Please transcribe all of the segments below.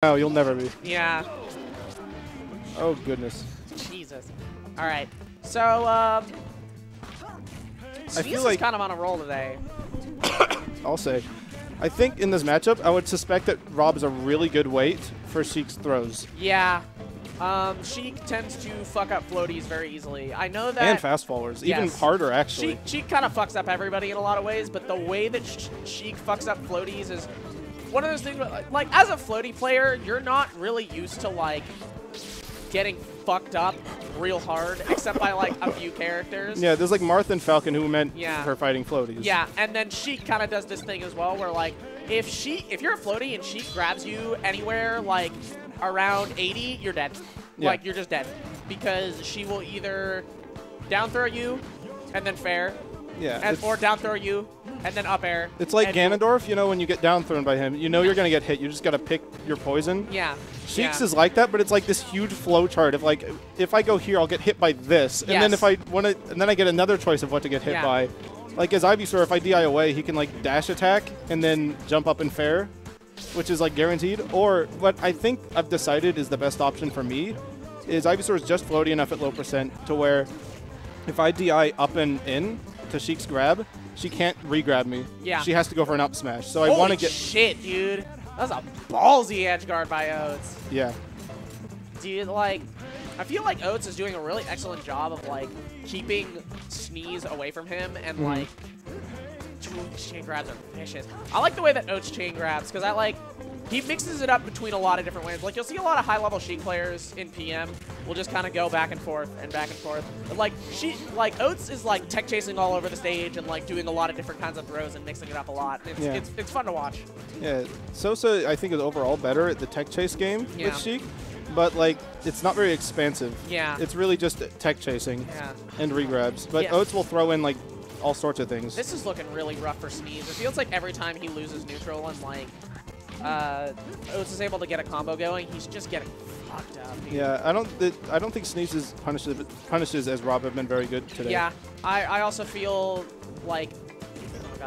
No, you'll never be. Yeah. Oh, goodness. Jesus. All right. So, I feel like kind of on a roll today. I'll say. I think in this matchup, I would suspect that Rob's a really good weight for Sheik's throws. Yeah. Sheik tends to fuck up floaties very easily. I know that. And fast followers. Even harder, actually. Sheik kind of fucks up everybody in a lot of ways, but the way that Sheik fucks up floaties is one of those things where, like, as a floaty player, you're not really used to, like, getting fucked up real hard, except by, like, a few characters. Yeah, there's, like, Marth and Falcon who meant for fighting floaties. Yeah, and then Sheik kind of does this thing as well where, like, if you're a floaty and Sheik grabs you anywhere, like, around 80, you're dead. Yeah. Like, you're just dead. Because she will either down throw you and then fair. Yeah. Or down throw you and then up air. It's like Ganondorf, you know, when you get down thrown by him, you know you're going to get hit. You just got to pick your poison. Yeah. Sheik's is like that, but it's like this huge flow chart of, like, if I go here, I'll get hit by this. And then if I want to, and then I get another choice of what to get hit by. Like, as Ivysaur, if I DI away, he can, like, dash attack and then jump up and fair, which is, like, guaranteed. Or what I think I've decided is the best option for me is Ivysaur is just floaty enough at low percent to where if I DI up and in to Sheik's grab, she can't re-grab me. Yeah. She has to go for an up smash. So I want to get... shit, dude. That was a ballsy edge guard by Oats. Yeah. Dude, like, I feel like Oats is doing a really excellent job of, like, keeping Sneez away from him and, like, chain grabs are vicious. I like the way that Oats chain grabs because he mixes it up between a lot of different ways. Like, you'll see a lot of high-level Sheik players in PM will just kind of go back and forth and back and forth. But, like, Oats is, like, tech chasing all over the stage and, like, doing a lot of different kinds of throws and mixing it up a lot. It's fun to watch. Yeah, Sosa, I think, is overall better at the tech chase game with Sheik, but, like, it's not very expansive. Yeah. It's really just tech chasing and regrabs. But Oats will throw in, like, all sorts of things. This is looking really rough for Sneez. It feels like every time he loses neutral and, like, Oats is able to get a combo going, he's just getting fucked up. Dude. Yeah, I don't think Sneez's punishes as Rob have been very good today. Yeah, I also feel like, oh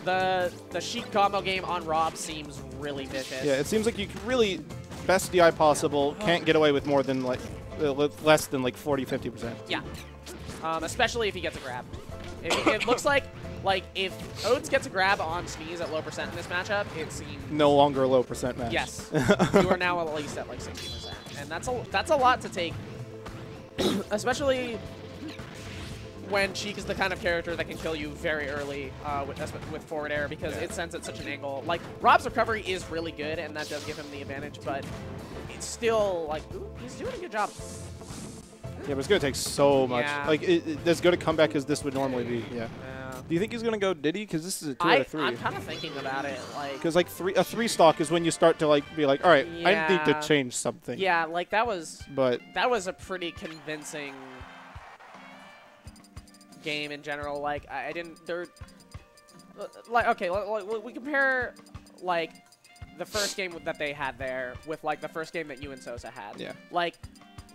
god, the Sheik combo game on Rob seems really vicious. Yeah, it seems like you can really best DI possible, can't get away with more than like less than like 40-50%. Yeah, especially if he gets a grab. It looks like if Oats gets a grab on Sneez at low percent in this matchup, it seems no longer a low percent match. Yes, you are now at least at like 60%, and that's a lot to take, especially when Sheik is the kind of character that can kill you very early with forward air because it sends at such an angle. Like, Rob's recovery is really good, and that does give him the advantage, but it's still like, ooh, he's doing a good job. Yeah, but it's going to take so much. Yeah. Like, as good a comeback as this would normally be. Yeah. Do you think he's going to go Diddy? Because this is a 2 out of 3. I'm kind of thinking about it. Because, like, a 3 stock is when you start to, like, be like, all right, I need to change something. Yeah, like, that was a pretty convincing game in general. Like, okay, we compare, like, the first game that they had there with, like, the first game that you and Sosa had. Yeah. Like,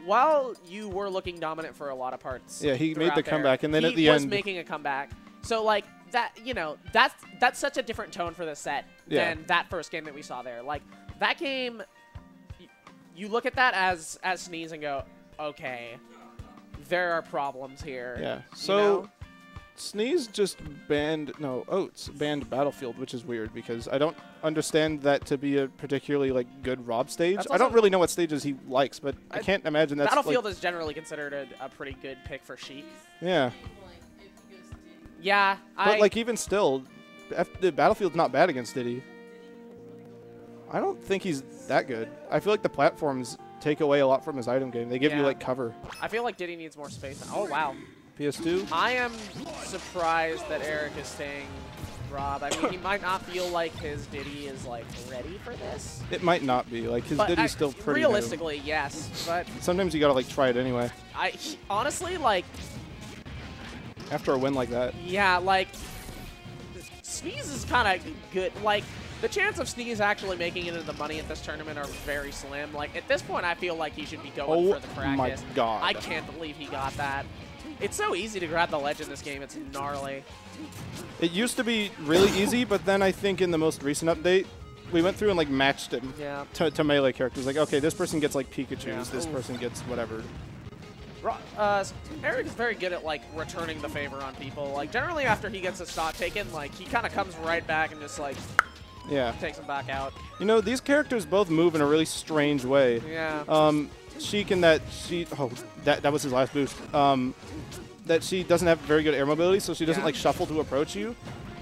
while you were looking dominant for a lot of parts, yeah, he made the comeback, and then at the he was end, making a comeback. So, like, that, you know, that's such a different tone for the set than that first game that we saw there. Like, that game, you look at that as Sneez and go, okay, there are problems here. Yeah. So, you know? Sneez just Oats banned Battlefield, which is weird because I don't understand that to be a particularly, like, good Rob stage. I don't really know what stages he likes, but I can't imagine that's Battlefield like, is generally considered a pretty good pick for Sheik. Yeah. Yeah, but like, even still, the Battlefield's not bad against Diddy. I don't think he's that good. I feel like the platforms take away a lot from his item game. They give you, like, cover. I feel like Diddy needs more space. Oh, wow. PS2? I am surprised that Eric is staying Rob. I mean, he might not feel like his Diddy is, like, ready for this. It might not be. Like, his Diddy's still pretty realistically, yes. But sometimes you gotta, like, try it anyway. Honestly, like, after a win like that. Yeah, like, Sneez is kind of good. Like, the chance of Sneez actually making it into the money at this tournament are very slim. Like, at this point, I feel like he should be going for the practice. Oh my god. I can't believe he got that. It's so easy to grab the ledge in this game. It's gnarly. It used to be really easy, but then I think in the most recent update, we went through and like matched him to melee characters. Like, okay, this person gets like Pikachu's, this person gets whatever. Eric is very good at like returning the favor on people. Like generally after he gets a stock taken, like he kind of comes right back and just like takes him back out. You know, these characters both move in a really strange way. Yeah. Sheik and that was his last boost. That she doesn't have very good air mobility, so she doesn't like shuffle to approach you.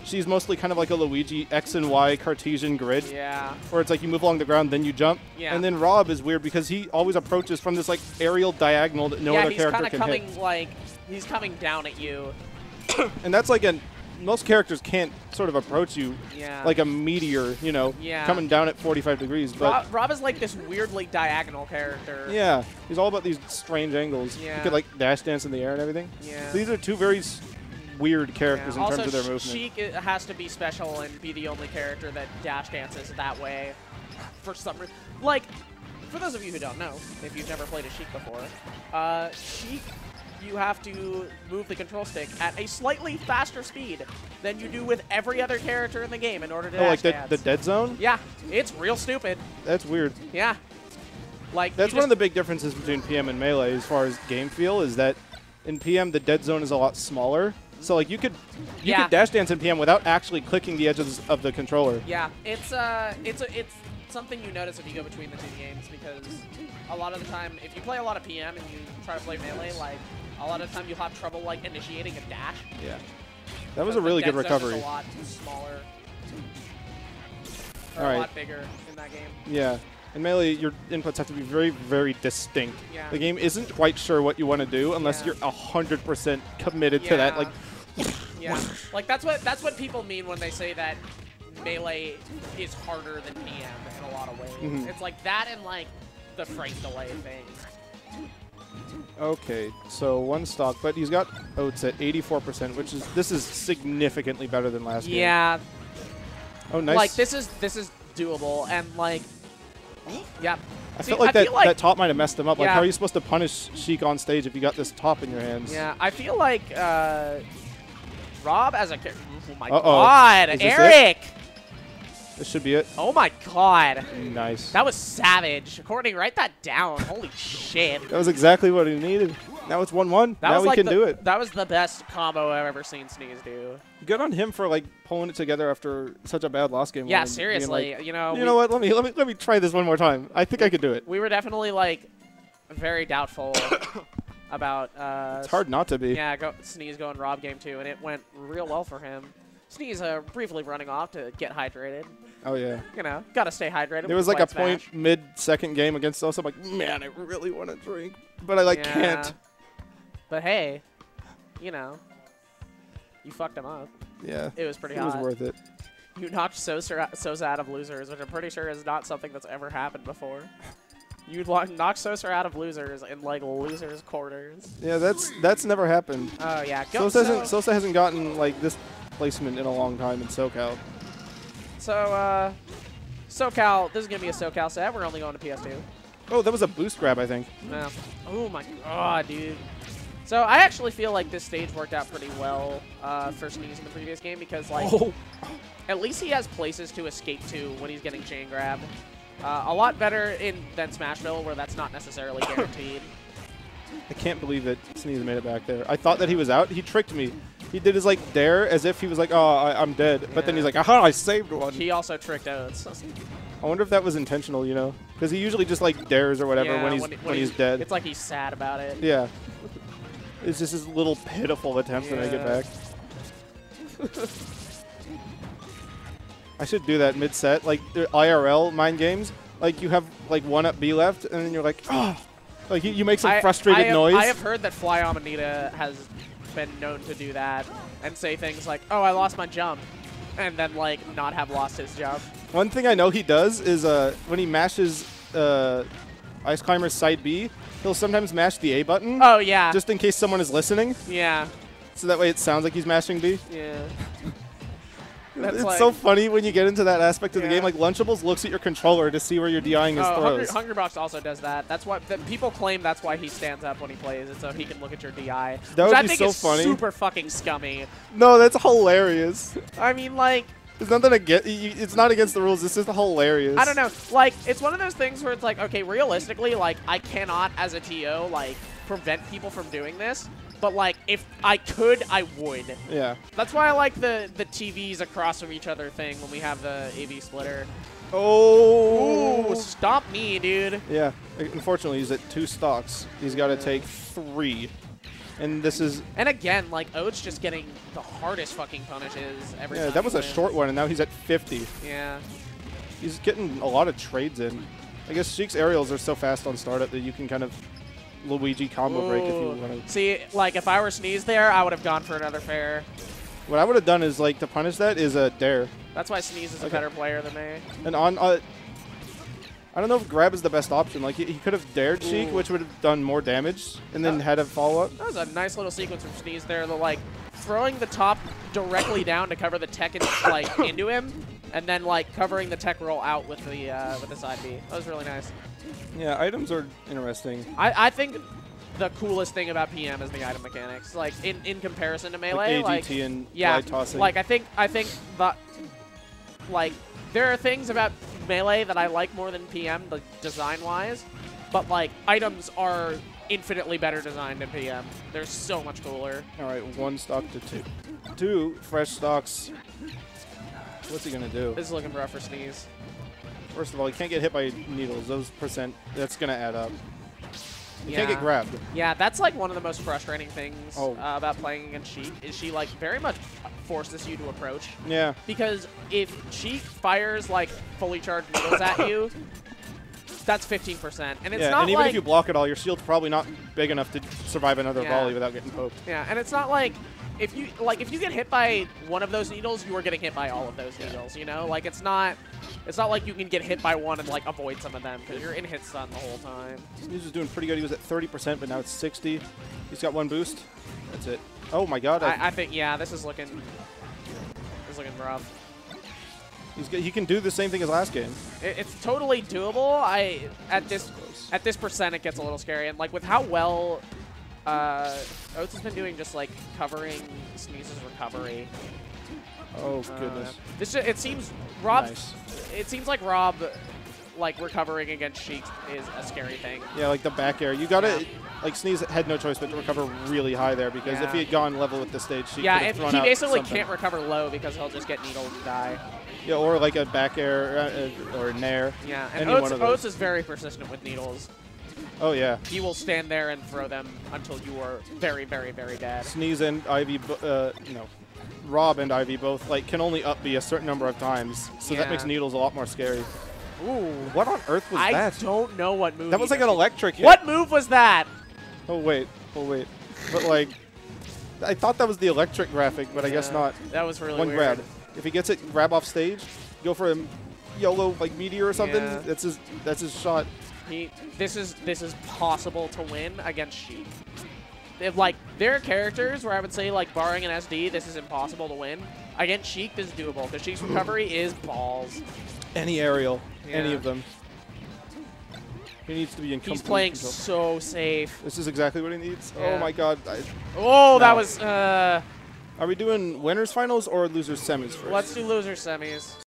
She's mostly kind of like a Luigi X and Y Cartesian grid. Yeah. Where it's like you move along the ground, then you jump. Yeah. And then Rob is weird because he always approaches from this like aerial diagonal that no other character can hit. Yeah, he's kind of coming he's coming down at you. And that's like most characters can't sort of approach you like a meteor, you know, coming down at 45 degrees. But Rob is like this weirdly diagonal character. Yeah, he's all about these strange angles. Yeah. You could like dash dance in the air and everything. Yeah. So these are two very weird characters in terms of their movement. Sheik has to be special and be the only character that dash dances that way for some reason. Like, for those of you who don't know, if you've never played a Sheik before, Sheik, you have to move the control stick at a slightly faster speed than you do with every other character in the game in order to dash dance. The dead zone? Yeah, it's real stupid. That's weird. Yeah. Like that's one of the big differences between PM and Melee as far as game feel is that in PM the dead zone is a lot smaller. So like you could dash dance in PM without actually clicking the edges of the controller. Yeah, it's something you notice if you go between the two games because a lot of the time if you play a lot of PM and you try to play Melee, like a lot of the time you'll have trouble like initiating a dash. Yeah. That was a really good recovery. A lot smaller. Or a lot bigger in that game. Yeah. In Melee, your inputs have to be very, very distinct. Yeah. The game isn't quite sure what you want to do unless you're 100% committed to that. Like, yeah, like that's what people mean when they say that Melee is harder than PM in a lot of ways. It's like that and like the frame delay thing. Okay, so one stock, but he's got Oats at 84%, which is this is significantly better than last game. Yeah. Oh, nice. Like this is doable and like. Yeah. I felt like that top might have messed him up. Like, how are you supposed to punish Sheik on stage if you got this top in your hands? Yeah, I feel like Rob as a character. Oh my god, Eric! This should be it. Oh my god. Nice. That was savage. Courtney, write that down. Holy shit. That was exactly what he needed. Now it's 1-1. Now we can do it. That was the best combo I've ever seen Sneez do. Good on him for like pulling it together after such a bad loss game. Yeah, seriously. Like, you know what? Let me try this one more time. I think I could do it. We were definitely like very doubtful about. It's hard not to be. Yeah, Sneez going Rob game 2, and it went real well for him. Sneez briefly running off to get hydrated. Oh, yeah. You know, got to stay hydrated. There was like a point mid-second game against us. I'm like, man, I really want to drink, but I can't. But hey, you know, you fucked him up. Yeah. It was pretty hot. It was worth it. You knocked Sosa out of losers, which I'm pretty sure is not something that's ever happened before. You knocked Sosa out of losers in like losers quarters. Yeah, that's never happened. Oh yeah. Sosa hasn't gotten like this placement in a long time in Socal. So Socal, this is gonna be a Socal set. We're only going to PS2. Oh, that was a boost grab, I think. Yeah. Oh my god, dude. So I actually feel like this stage worked out pretty well for Sneez in the previous game because like at least he has places to escape to when he's getting chain grabbed. A lot better than Smashville where that's not necessarily guaranteed. I can't believe that Sneez made it back there. I thought that he was out. He tricked me. He did his like dare as if he was like, oh, I'm dead. Yeah. But then he's like, aha, I saved one. He also tricked Oats. I wonder if that was intentional, you know? Because he usually just like dares or whatever when he's dead. It's like he's sad about it. Yeah. It's just his little pitiful attempt to make it back. I should do that mid-set. Like, IRL mind games, like, you have, like, 1 up B left, and then you're like, oh. Like, you make some frustrated noise. I have heard that Fly Amanita has been known to do that and say things like, oh, I lost my jump, and then, like, not have lost his jump. One thing I know he does is when he mashes Ice Climber's side B, he'll sometimes mash the A button. Oh, yeah. Just in case someone is listening. Yeah. So that way it sounds like he's mashing B. Yeah. It's like, so funny when you get into that aspect of the game. Like, Lunchables looks at your controller to see where you're DIing his throws. Hungrybox also does that. That's why people claim that's why he stands up when he plays it, so he can look at your DI. That would be so funny. Super fucking scummy. No, that's hilarious. I mean, like, There's nothing against. It's not against the rules. It's just hilarious. I don't know. Like, it's one of those things where it's like, okay, realistically, like, I cannot, as a TO, like, prevent people from doing this. But, like, if I could, I would. Yeah. That's why I like the TVs across from each other thing when we have the AV splitter. Oh. Ooh, stop me, dude. Yeah. Unfortunately, he's at 2 stocks. He's got to take 3. And this is... And again, like, Oats just getting the hardest fucking punishes every time. Yeah, that was a short one, and now he's at 50. Yeah. He's getting a lot of trades in. I guess Sheik's aerials are so fast on startup that you can kind of Luigi combo break if you want to. See, like, if I were Sneez there, I would have gone for another fair. What I would have done is, like, to punish that is a dare. That's why Sneez is a better player than me. And on... I don't know if grab is the best option. Like, he could have dared Sheik, which would have done more damage, and then had a follow-up. That was a nice little sequence from Sneez there. The, like, throwing the top directly down to cover the tech like into him, and then, like, covering the tech roll out with the side B. That was really nice. Yeah, items are interesting. I think the coolest thing about PM is the item mechanics. Like, in comparison to Melee. Like AGT and glide tossing. Like, I think that, like, there are things about Melee that I like more than PM, like, design-wise, but, like, items are infinitely better designed in PM. They're so much cooler. All right, 1 stock to 2. 2 fresh stocks. What's he going to do? This is looking rough for Sneez. First of all, he can't get hit by needles. Those %, that's going to add up. He can't get grabbed. Yeah, that's, like, one of the most frustrating things about playing against Sheik, is she, like, very much forces you to approach. Yeah. Because if Sheik fires, like, fully charged needles at you, that's 15%. And it's not and even like, if you block it all, your shield's probably not big enough to survive another volley without getting poked. Yeah, and it's not like if you get hit by one of those needles, you are getting hit by all of those needles, you know? Like, it's not like you can get hit by one and, like, avoid some of them, because you're in hit stun the whole time. He's just doing pretty good. He was at 30%, but now it's 60. He's got 1 boost. That's it. Oh my god. I think, yeah, this is looking rough. He can do the same thing as last game. It's totally doable. At this percent, it gets a little scary. And, like, with how well Oats has been doing just, like, covering Sneez's recovery. Oh, goodness. It seems Rob. Nice. It seems like Rob, like, recovering against Sheik is a scary thing. Yeah, like the back air. You gotta, like, Sneez had no choice but to recover really high there, because if he had gone level with the stage, Sheik could have thrown he out basically something. can't recover low because he'll just get needled and die. Yeah, or like a back air or a nair. Yeah, and Oats is very persistent with needles. Oh, yeah. He will stand there and throw them until you are very, very, very dead. Sneez and Ivy, Rob and Ivy both, like, can only up B a certain number of times, so that makes needles a lot more scary. Ooh. What on earth was that? I don't know what move. That was like an electric hit. What move was that? Oh, wait. But, like, I thought that was the electric graphic, but I guess not. That was really One weird. grab. If he gets it, grab off stage, go for a YOLO, like, meteor or something, that's his shot. This is possible to win against Sheik. Like, there are characters where I would say, like, barring an SD, this is impossible to win. Against Sheik, this is doable, because Sheik's recovery is balls. Any aerial, any of them. He needs to be in complete He's playing control. so safe. This is exactly what he needs. Yeah. Oh my god. That was... Are we doing winners finals or losers semis first? Let's do losers semis.